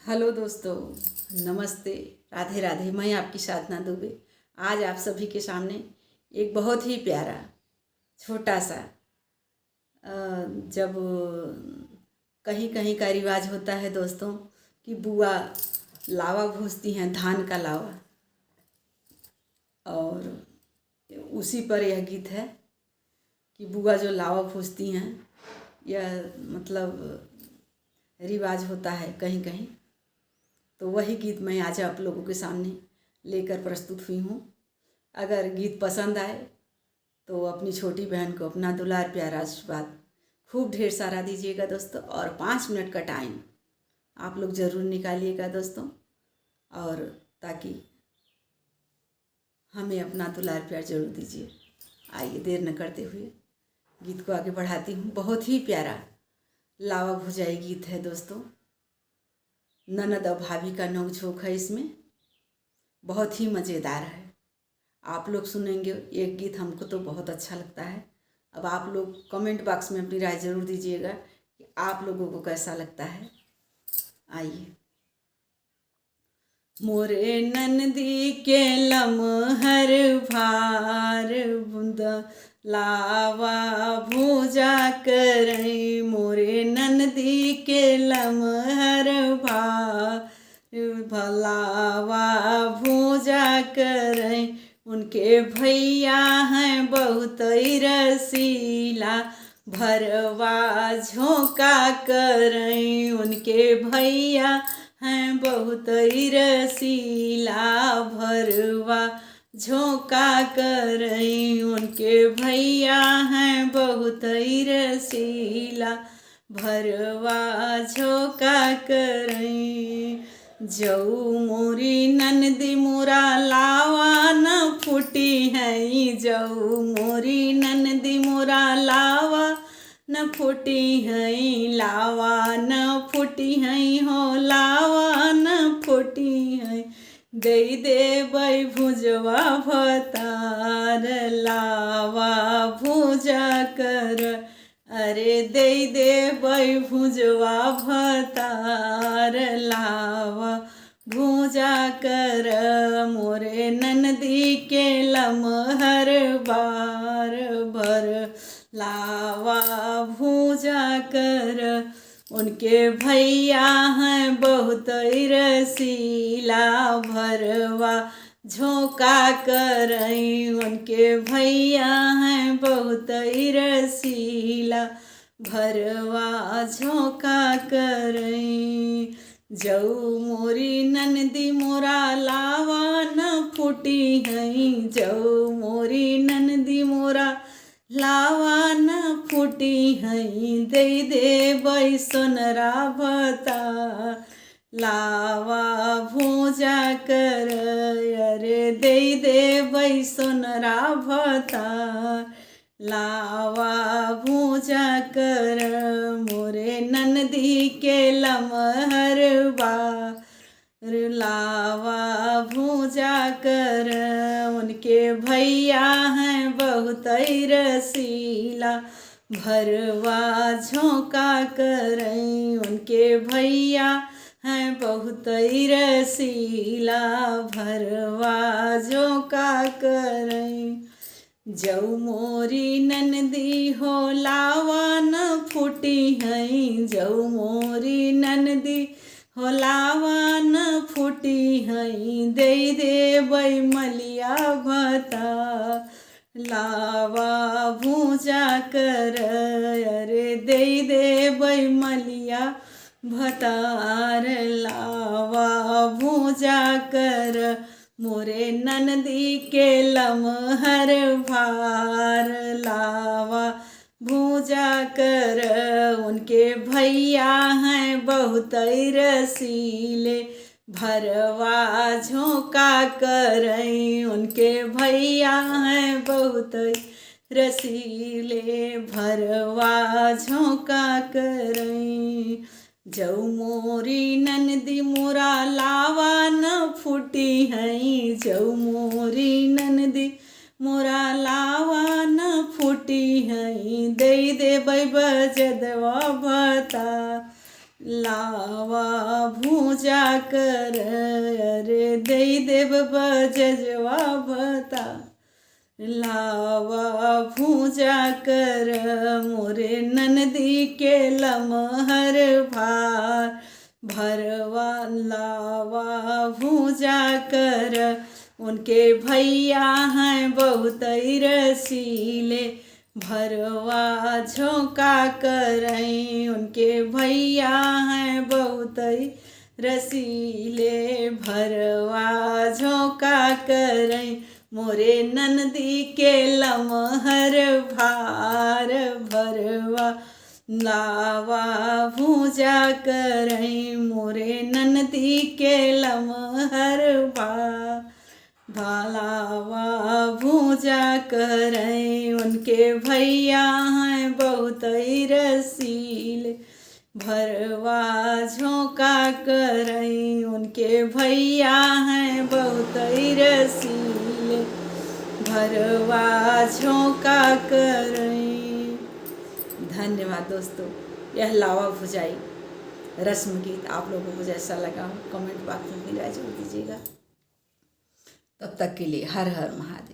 Hello दोस्तों, नमस्ते, राधे राधे। मैं आपकी साधना दुबे आज आप सभी के सामने एक बहुत ही प्यारा छोटा सा जब कहीं कहीं का रिवाज होता है दोस्तों कि बुआ लावा भूजती हैं, धान का लावा, और उसी पर यह गीत है कि बुआ जो लावा भूजती हैं। यह मतलब रिवाज होता है कहीं कहीं, तो वही गीत मैं आज आप लोगों के सामने लेकर प्रस्तुत हुई हूँ। अगर गीत पसंद आए तो अपनी छोटी बहन को अपना दुलार प्यारा आशीर्वाद खूब ढेर सारा दीजिएगा दोस्तों, और 5 मिनट का टाइम आप लोग ज़रूर निकालिएगा दोस्तों, और ताकि हमें अपना दुलार प्यार जरूर दीजिए। आइए देर न करते हुए गीत को आगे बढ़ाती हूँ। बहुत ही प्यारा लावा भुजाई गीत है दोस्तों। ननद और भाभी का नोक-झोंक है इसमें, बहुत ही मज़ेदार है। आप लोग सुनेंगे ये गीत, हमको तो बहुत अच्छा लगता है। अब आप लोग कमेंट बॉक्स में अपनी राय ज़रूर दीजिएगा कि आप लोगों को कैसा लगता है। आइए। मोरे नंदी के लमहर भार बुंद लावा भूजा करई, मोरे नंदी के लमहर भार भलावा भूजा करई। उनके भैया हैं बहुत रसीला, भरवा झोंका करई। उनके भैया हैं बहुत रसीला, भरवा झोंका करई। उनके भैया हैं बहुत रसीला, भरवा झोंका करई। जऊ मोरी ननदी मोरा लावा न फूटी है, जऊ मोरी ननदी मोरा लावा न फूटी है, लावा न फूटी है हो, लावा न फूटी है। दे देबै भुजवा भतार लावा भुजा कर, अरे दे देबै भुजवा भतार लावा भुजा कर। मोरे ननदी के लमहर बार भर लावा भूजा कर। उनके भैया हैं बहुत रसीला, भरवा झोंका करई। उनके भैया हैं बहुत रसीला, भरवा झोंका करई। जऊ मोरी ननदी मोरा लावा न फूटी है, जऊ मोरी ननदी मोरा लावा न फूटी है। दे देबै सोनरा भतार लावा भूजा कर, अरे दे देबै सोनरा भतार लावा भूजा कर। मोरे ननदी के लमहर बार लावा भूजा कर। उनके भैया हैं बहुत रसीला, भरवा झोंका करई। उनके भैया हैं बहुत रसीला, भरवा झोंका करई। जऊ मोरी ननदी हो लावा न फूटी है, जऊ मोरी ननदी हो लावा न फूटी है। दे देबै मलिया भतार लावा भूजा कर, अरे दे देबै मलिया भतार लावा भूजा कर। मोरे ननदी के लमहर भार लावा भूजा कर। उनके भैया हैं बहुत रसीले, भरवा झोंका करई। उनके भैया हैं बहुत रसीले, भरवा झोंका करई। जऊ मोरी ननदी मोरा लावा न फूटी है, जऊ मोरी ननदी मोरा लावा न फूटी है। दे देबै बजदवा भतार लावा भूजा कर, अरे दे देव बजजवा बता, लावा भूजा कर मोरे ननदी के लमहर भार, भरवा लावा भूजा कर, उनके भैया हैं बहुत रसीले, भरवा झोंका करई, उनके भैया हैं बहुत रसीले, भरवा झोंका करई, मोरे ननदी के लमहर भार, भरवा लावा भूजा करई, मोरे ननदी के लमहर भार, भालावा भूजा करई, उनके भैया हैं बहुत रसीले, भरवा झोंका करई, उनके भैया हैं बहुत रसीले, भरवा झोंका करई। धन्यवाद दोस्तों। यह लावा भुजाई रस्म गीत आप लोगों को जैसा लगा कमेंट बॉक्स में राय जरूर दीजिएगा। तब तक के लिए हर हर महादेव।